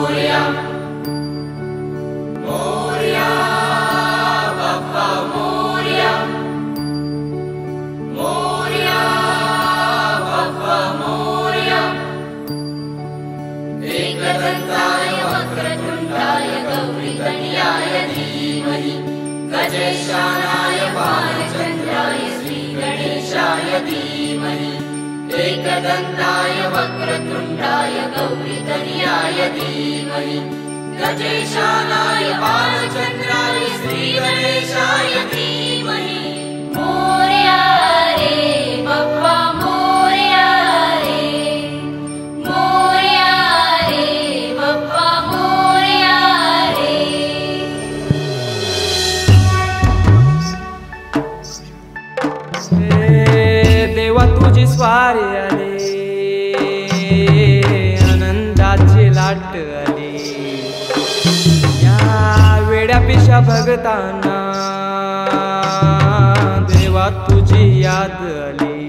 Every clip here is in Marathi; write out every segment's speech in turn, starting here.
मोरया मोरया बाप्पा मोरया मोरया बाप्पा मोरया एकदंताय वक्रतुंडाय गौरीतनयाय धीमहि गजेशानाय बालचंद्राय श्री गणेशाय धीमहि एकदंताय वक्रतुंडाय गौरीतनयाय धीमहि गजेशानाय बालचंद्राय श्री गणेशाय धीमहि मोरया रे बाप्पा मोरया रे मोरया रे बाप्पा मोरया रे। देवा तुझी स्वारी आली आनंदाची लाट आली या वेड्या पिशा भगतांना देवा तुझी याद आली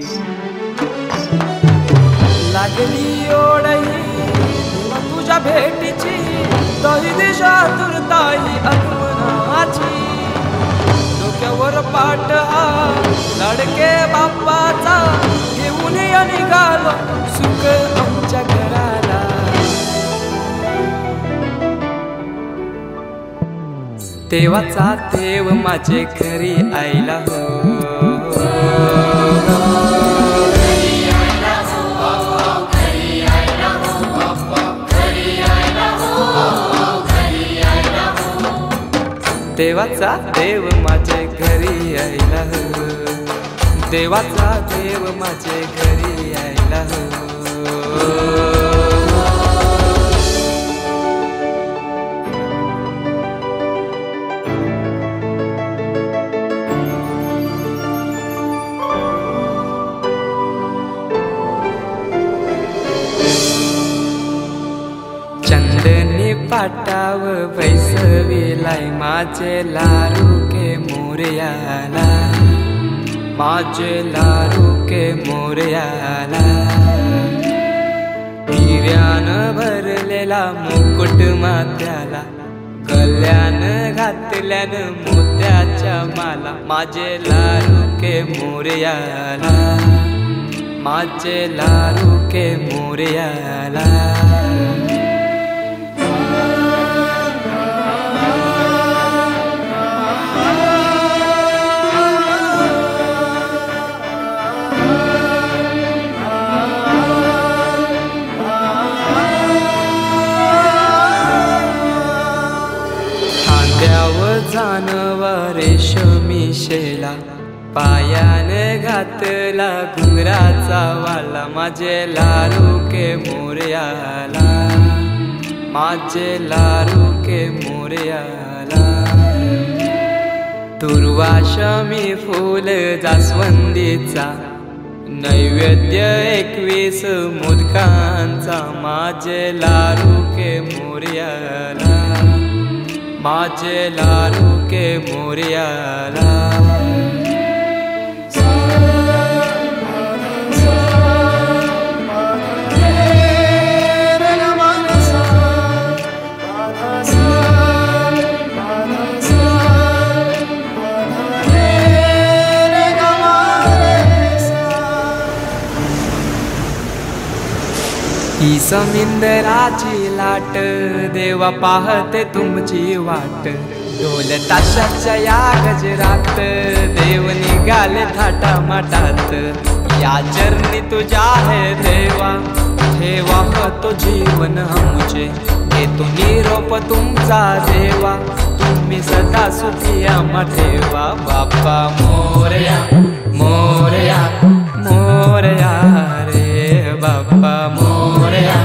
लागली ओढही देवा तुझ्या भेटीची दही दिशा तुरताई आगमनाची डोक्यावर पाट हा लाडके बाप्पाचा घेऊन या निघालो सुख आमच्या घराला। देवाचा देव माझे घरी आयला हो देवाचा देव माझे घरी आयला हो देवाचा देव माझे घरी आयला हो। चंदनी पाटाव बैसविलाय माझे लारू के मोरयाला माझे लारू के मोरयाला हिऱ्यान भरलेला मुकुट माथ्याला गल्यान घातल्यान मोत्याच्या माला माझे लारू के मोरयाला माझे लारू के मोरयाला। जानवा रेशमी शेला पायाने घातला घुंगराचा वाला माझे लारू के मोरयाला माझे लारू के मोरयाला। दुर्वाशमी फूल जास्वंदीचा नैवेद्य 21 मोदकांचा माझे लारू के मोरयाला माझे लारू के मोरयाला। ही समिंदराची लाट देवा पाहते तुमची वाट ढोल ताशाच्या या गजरात देव निघाले थाटा माटात या चरणी तुझ्या है देवा ठेवा तो जीवन आमचे घेतो निरोप तुमचा देवा तुम्ही सदा सुखी आम्हा ठेवा बाप्पा मोरया मोरया मोरया रे बाप्पा मोरया।